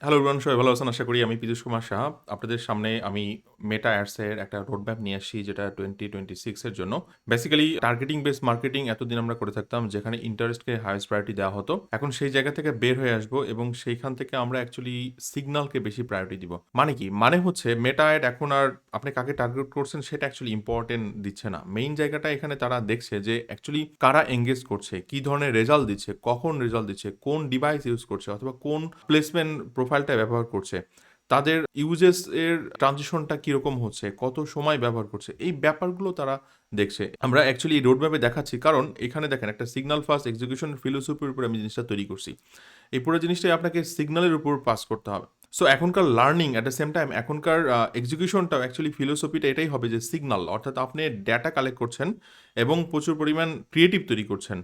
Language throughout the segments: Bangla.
হ্যালো এভরিওয়ান, সবাই ভালো আছেন আশা করি। আমি পীযূষ কুমার সাহা। আপনাদের সামনে আমি মেটা অ্যাডসের একটা রোড ম্যাপ নিয়ে আসছি, যেটা 2026 এর জন্য। বেসিক্যালি টার্গেটিং বেসড মার্কেটিং এতদিন আমরা করে থাকতাম, যেখানে ইন্টারেস্টকে হাইয়েস্ট প্রায়োরিটি দেওয়া হতো। এখন সেই জায়গা থেকে বের হয়ে আসবো এবং সেইখান থেকে আমরা অ্যাকচুয়ালি সিগন্যালকে বেশি প্রায়োরিটি দিব। মানে কি? মানে হচ্ছে মেটা অ্যাড এখন আর আপনি কাকে টার্গেট করছেন সেটা অ্যাকচুয়ালি ইম্পর্টেন্ট দিচ্ছে না। মেইন জায়গাটা এখানে তারা দেখছে যে অ্যাকচুয়ালি কারা এঙ্গেজ করছে, কি ধরনের রেজাল্ট দিচ্ছে, কখন রেজাল্ট দিচ্ছে, কোন ডিভাইস ইউজ করছে অথবা কোন প্লেসমেন্ট প্রোফাইলটা ব্যবহার করছে, তাদের ইউজেস এর ট্রানজিশনটা কিরকম হচ্ছে, কত সময় ব্যবহার করছে, এই ব্যাপারগুলো তারা দেখছে। আমরা অ্যাকচুয়ালি রোড ম্যাপে দেখাচ্ছি, কারণ এখানে দেখেন একটা সিগন্যাল ফার্স্ট এক্সিকিউশন ফিলোসফির উপর আমি জিনিসটা তৈরি করছি। এই পুরো জিনিসটাই আপনাকে সিগন্যালের উপর পাস করতে হবে। সো এখনকার learning at the same time এখনকার এক্সিকিউশনটাও অ্যাকচুয়ালি ফিলোসফিটা এটাই হবে যে সিগন্যাল, অর্থাৎ আপনি ডেটা কালেক্ট করছেন এবং প্রচুর পরিমাণ ক্রিয়েটিভ তৈরি করছেন,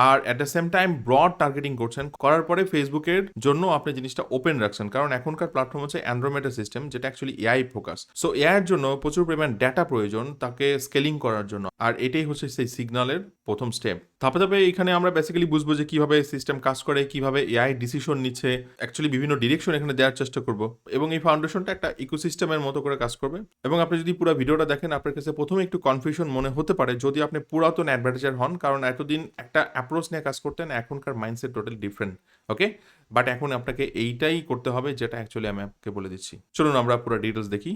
আর at the same time broad targeting করছেন। করার পরে ফেসবুকের জন্য আপনি জিনিসটা ওপেন রাখছেন, কারণ এখনকার প্ল্যাটফর্ম হচ্ছে অ্যান্ড্রোমেটা সিস্টেম, যেটা actually AI focus. So AI এর জন্য প্রচুর পরিমাণ ডেটা প্রয়োজন তাকে স্কেলিং করার জন্য, আর এটাই হচ্ছে সেই সিগন্যালের প্রথম স্টেপ। ধাপে ধাপে এখানে আমরা বেসিক্যালি বুঝবো যে কিভাবে সিস্টেম কাজ করে, কিভাবে এআই ডিসিশন নিচ্ছে, অ্যাকচুয়ালি বিভিন্ন ডিরেকশন এখানে দেওয়ার চেষ্টা করব, এবং এই ফাউন্ডেশনটা একটা ইকোসিস্টেমের মতো করে কাজ করবে। এবং আপনি যদি পুরো ভিডিওটা দেখেন, আপনার কাছে প্রথমে একটু কনফিউশন মনে হতে পারে যদি আপনি পুরাতন অ্যাডভার্টাইজার হন, কারণ এতদিন একটা অ্যাপ্রোচ নিয়ে কাজ করতেন, এখনকার mindset totally different. Okay, but এখন আপনাকে এইটাই করতে হবে যেটা অ্যাকচুয়ালি আমি আপনাকে বলে দিচ্ছি। চলুন আমরা পুরো ডিটেলস দেখি।